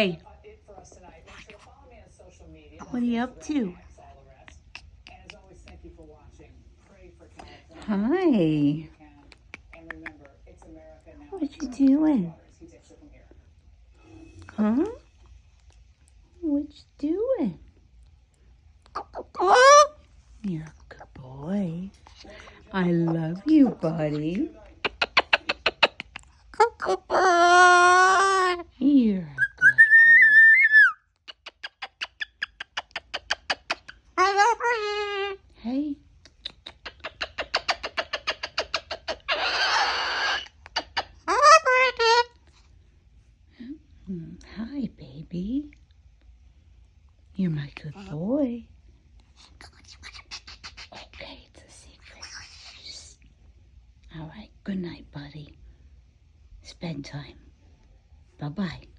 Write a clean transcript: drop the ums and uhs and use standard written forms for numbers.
Hey, what are you up to? Hi. What you doing? Huh? What you doing? You're a good boy. I love you, buddy. You're a good boy. Hey. Hi, baby. You're my good boy. Okay, it's a secret. Shh. All right, good night, buddy. It's bedtime. Bye-bye.